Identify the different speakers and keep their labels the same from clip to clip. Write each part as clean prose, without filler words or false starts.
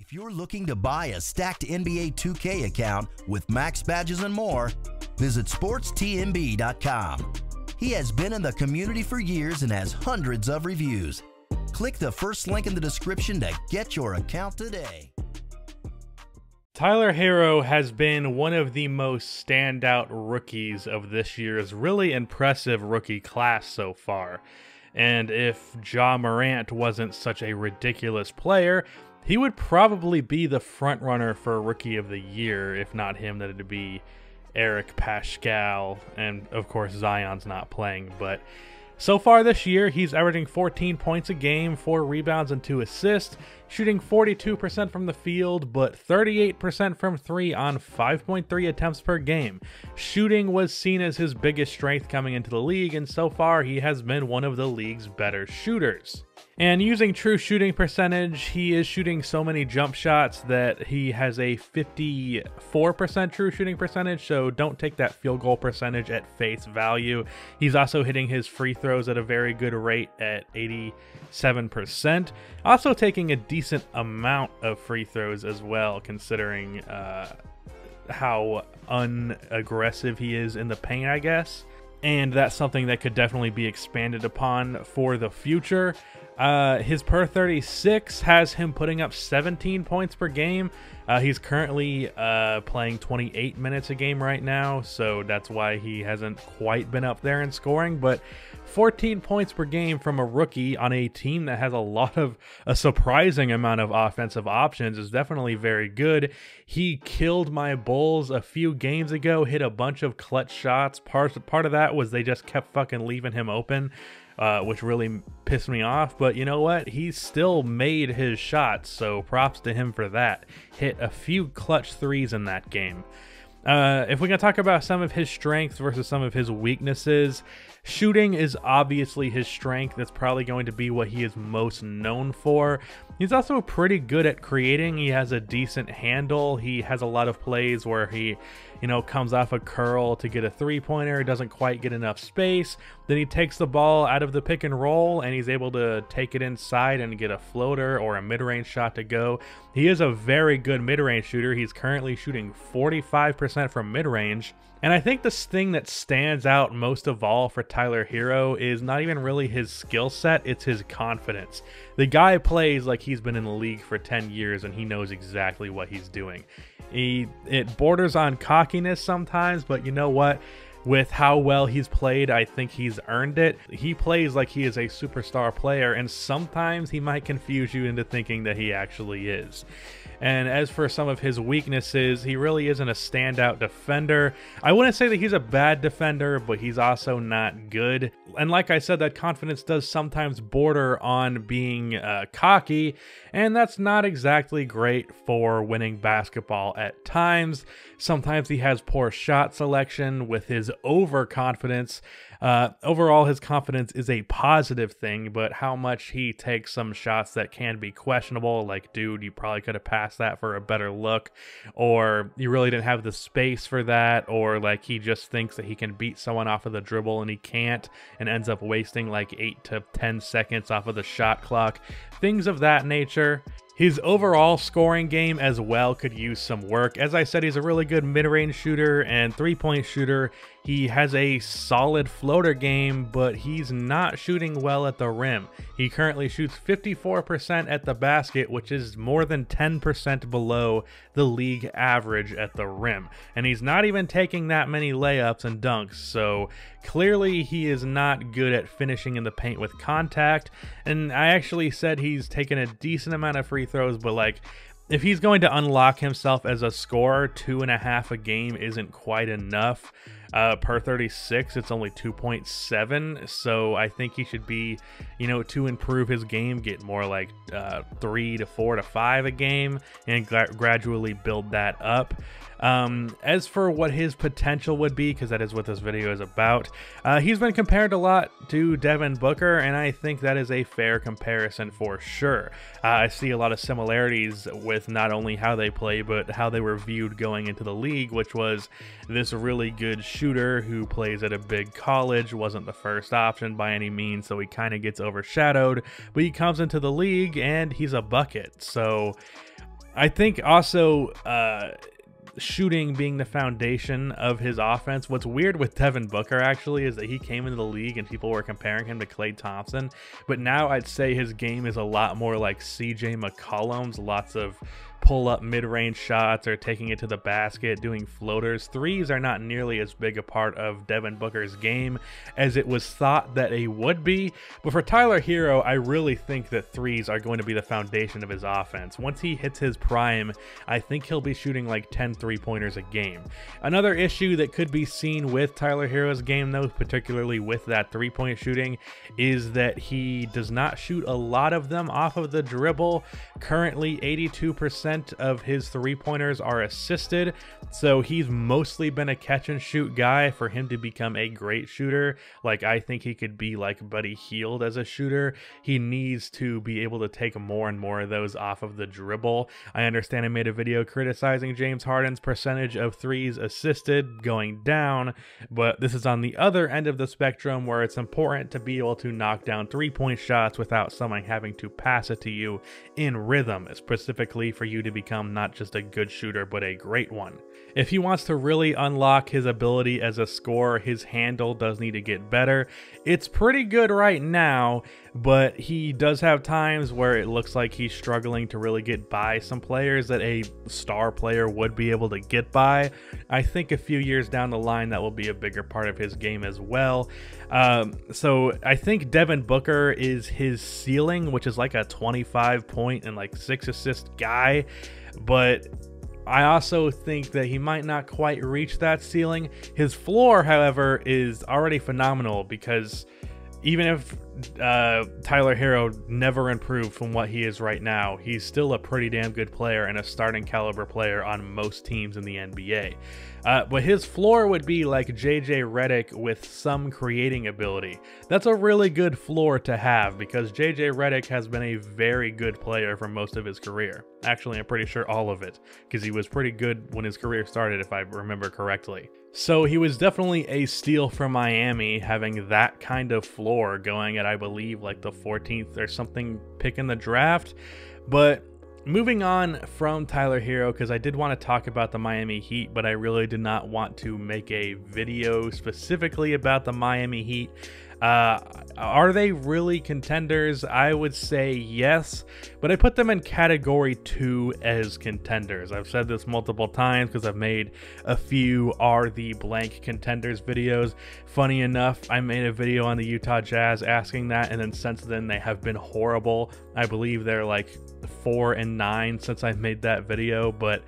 Speaker 1: If you're looking to buy a stacked NBA 2K account with max badges and more, visit sportstnb.com. He has been in the community for years and has hundreds of reviews. Click the first link in the description to get your account today.
Speaker 2: Tyler Herro has been one of the most standout rookies of this year's really impressive rookie class so far. And if Ja Morant wasn't such a ridiculous player, he would probably be the front runner for Rookie of the Year. If not him, then it'd be Eric Pascal, and of course Zion's not playing. But so far this year, he's averaging 14 points a game, 4 rebounds and 2 assists, shooting 42% from the field, but 38% from 3 on 5.3 attempts per game. Shooting was seen as his biggest strength coming into the league, and so far he has been one of the league's better shooters. And using true shooting percentage, he is shooting so many jump shots that he has a 54% true shooting percentage, so don't take that field goal percentage at face value. He's also hitting his free throws at a very good rate at 87%. Also taking a decent amount of free throws as well, considering how unaggressive he is in the paint, I guess. And that's something that could definitely be expanded upon for the future. His per 36 has him putting up 17 points per game. He's currently playing 28 minutes a game right now, so that's why he hasn't quite been up there in scoring. But 14 points per game from a rookie on a team that has a surprising amount of offensive options is definitely very good. He killed my Bulls a few games ago, hit a bunch of clutch shots. Part of that was they just kept fucking leaving him open, which really pissed me off. But you know what? He still made his shots, so props to him for that. Hit a few clutch threes in that game. If we're going to talk about some of his strengths versus some of his weaknesses, shooting is obviously his strength. That's probably going to be what he is most known for. He's also pretty good at creating. He has a decent handle. He has a lot of plays where he, comes off a curl to get a three-pointer, doesn't quite get enough space. Then he takes the ball out of the pick and roll, and he's able to take it inside and get a floater or a mid-range shot to go. He is a very good mid-range shooter. He's currently shooting 45% from mid-range. And I think this thing that stands out most of all for Tyler Herro is not even really his skill set, it's his confidence. The guy plays like he's been in the league for 10 years and he knows exactly what he's doing. It borders on cockiness sometimes, but you know what? With how well he's played, I think he's earned it. He plays like he is a superstar player, and sometimes he might confuse you into thinking that he actually is. And as for some of his weaknesses, he really isn't a standout defender. I wouldn't say that he's a bad defender, but he's also not good. And like I said, that confidence does sometimes border on being cocky, and that's not exactly great for winning basketball at times. Sometimes he has poor shot selection with his overconfidence. Overall, his confidence is a positive thing, but how much he takes some shots that can be questionable, like, dude, you probably could have passed that for a better look, or you really didn't have the space for that, or like he just thinks that he can beat someone off of the dribble and he can't, and ends up wasting like 8 to 10 seconds off of the shot clock. Things of that nature. His overall scoring game as well could use some work. As I said, he's a really good mid-range shooter and three-point shooter. He has a solid floater game, but he's not shooting well at the rim. He currently shoots 54% at the basket, which is more than 10% below the league average at the rim. And he's not even taking that many layups and dunks, so clearly he is not good at finishing in the paint with contact. And I actually said he's taken a decent amount of free throws, but like, if he's going to unlock himself as a scorer, 2.5 a game isn't quite enough. Per 36, it's only 2.7, so I think he should be, to improve his game, get more like 3 to 4 to 5 a game and gradually build that up. As for what his potential would be, because that is what this video is about, he's been compared a lot to Devin Booker, and I think that is a fair comparison for sure. I see a lot of similarities with not only how they play, but how they were viewed going into the league, which was this really good shooter who plays at a big college, wasn't the first option by any means, so he kind of gets overshadowed, but he comes into the league and he's a bucket. So I think also shooting being the foundation of his offense. What's weird with Devin Booker actually is that he came into the league and people were comparing him to Klay Thompson, but now I'd say his game is a lot more like CJ McCollum's. Lots of pull-up mid-range shots or taking it to the basket, doing floaters. Threes are not nearly as big a part of Devin Booker's game as it was thought that they would be, but for Tyler Herro, I really think that threes are going to be the foundation of his offense. Once he hits his prime, I think he'll be shooting like 10 three-pointers a game. Another issue that could be seen with Tyler Herro's game, though, particularly with that three-point shooting, is that he does not shoot a lot of them off of the dribble. Currently, 82% of his three-pointers are assisted, so he's mostly been a catch-and-shoot guy. For him to become a great shooter, like I think he could be like Buddy Hield as a shooter, he needs to be able to take more and more of those off of the dribble. I understand I made a video criticizing James Harden's percentage of threes assisted going down, but this is on the other end of the spectrum where it's important to be able to knock down three-point shots without someone having to pass it to you in rhythm, specifically for you to become not just a good shooter but a great one. If he wants to really unlock his ability as a scorer, his handle does need to get better. It's pretty good right now, but he does have times where it looks like he's struggling to really get by some players that a star player would be able to get by. I think a few years down the line that will be a bigger part of his game as well. So I think Devin Booker is his ceiling, which is like a 25-point and like 6-assist guy, but I also think that he might not quite reach that ceiling. His floor, however, is already phenomenal, because even if Tyler Herro never improved from what he is right now, he's still a pretty damn good player and a starting caliber player on most teams in the NBA. But his floor would be like JJ Redick with some creating ability. That's a really good floor to have, because JJ Redick has been a very good player for most of his career. Actually, I'm pretty sure all of it, because he was pretty good when his career started, if I remember correctly. So he was definitely a steal for Miami, having that kind of floor going at, I believe, like the 14th or something pick in the draft. But moving on from Tyler Herro, because I did want to talk about the Miami Heat, but I really did not want to make a video specifically about the Miami Heat. Are they really contenders? I would say yes, but I put them in category 2 as contenders. I've said this multiple times because I've made a few Are the Blank Contenders videos. Funny enough, I made a video on the Utah Jazz asking that, and then since then they have been horrible. I believe they're like 4-9 since I made that video, but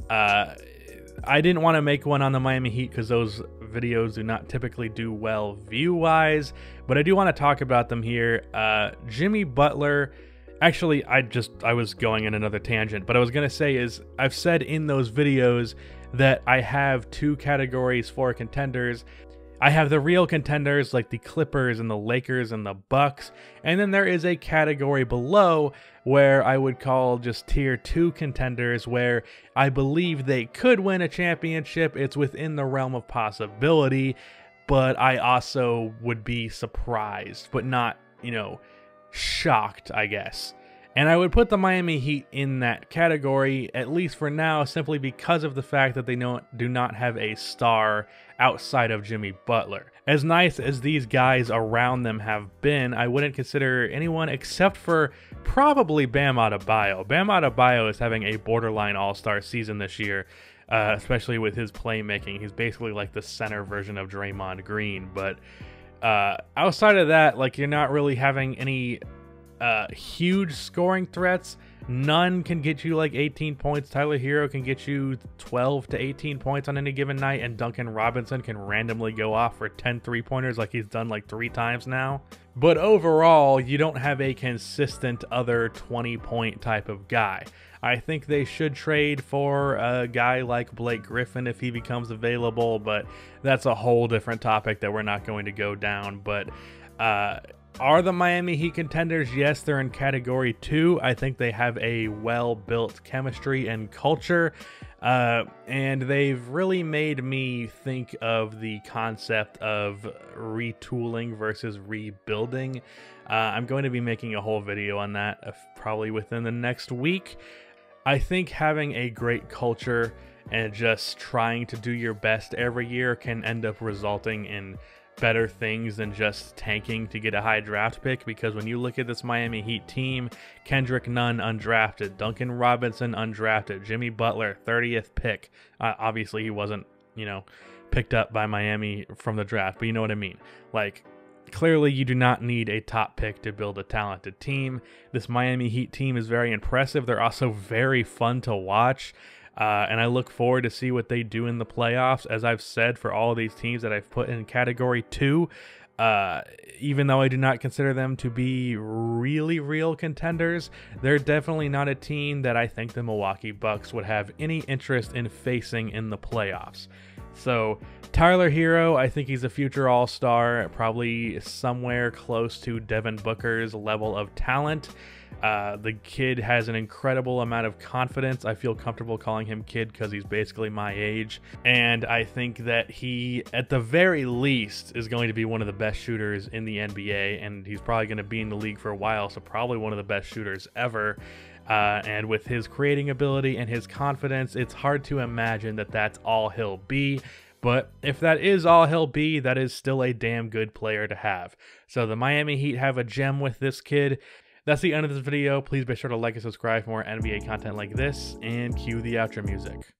Speaker 2: I didn't want to make one on the Miami Heat because those videos do not typically do well view-wise, but I do want to talk about them here. Jimmy Butler, actually, I was going in another tangent, but I was going to say is I've said in those videos that I have 2 categories for contenders. I have the real contenders like the Clippers and the Lakers and the Bucks, and then there is a category below where I would call just tier 2 contenders, where I believe they could win a championship. It's within the realm of possibility, but I also would be surprised, but not, shocked, I guess. And I would put the Miami Heat in that category, at least for now, simply because of the fact that they do not have a star outside of Jimmy Butler. As nice as these guys around them have been, I wouldn't consider anyone except for probably Bam Adebayo. Bam Adebayo is having a borderline all-star season this year, especially with his playmaking. He's basically like the center version of Draymond Green, but outside of that, like, you're not really having any huge scoring threats. None can get you like 18 points. Tyler Herro can get you 12 to 18 points on any given night, and Duncan Robinson can randomly go off for 10 three-pointers like he's done like 3 times now. But overall, you don't have a consistent other 20-point type of guy. I think they should trade for a guy like Blake Griffin if he becomes available, but that's a whole different topic that we're not going to go down. But are the Miami Heat contenders? Yes, they're in category 2. I think they have a well-built chemistry and culture, and they've really made me think of the concept of retooling versus rebuilding. I'm going to be making a whole video on that probably within the next week. I think having a great culture and just trying to do your best every year can end up resulting in better things than just tanking to get a high draft pick, because when you look at this Miami Heat team, Kendrick Nunn undrafted, Duncan Robinson undrafted, Jimmy Butler 30th pick. Obviously he wasn't, picked up by Miami from the draft, but you know what I mean. Like, clearly you do not need a top pick to build a talented team. This Miami Heat team is very impressive. They're also very fun to watch. And I look forward to see what they do in the playoffs. As I've said, for all of these teams that I've put in category 2, even though I do not consider them to be really real contenders, they're definitely not a team that I think the Milwaukee Bucks would have any interest in facing in the playoffs. So Tyler Herro, I think he's a future all-star, probably somewhere close to Devin Booker's level of talent. The kid has an incredible amount of confidence. I feel comfortable calling him kid because he's basically my age. And I think that he, at the very least, is going to be one of the best shooters in the NBA. And he's probably going to be in the league for a while, so probably one of the best shooters ever. And with his creating ability and his confidence, it's hard to imagine that that's all he'll be. But if that is all he'll be, that is still a damn good player to have. So the Miami Heat have a gem with this kid. That's the end of this video. Please be sure to like and subscribe for more NBA content like this, and cue the outro music.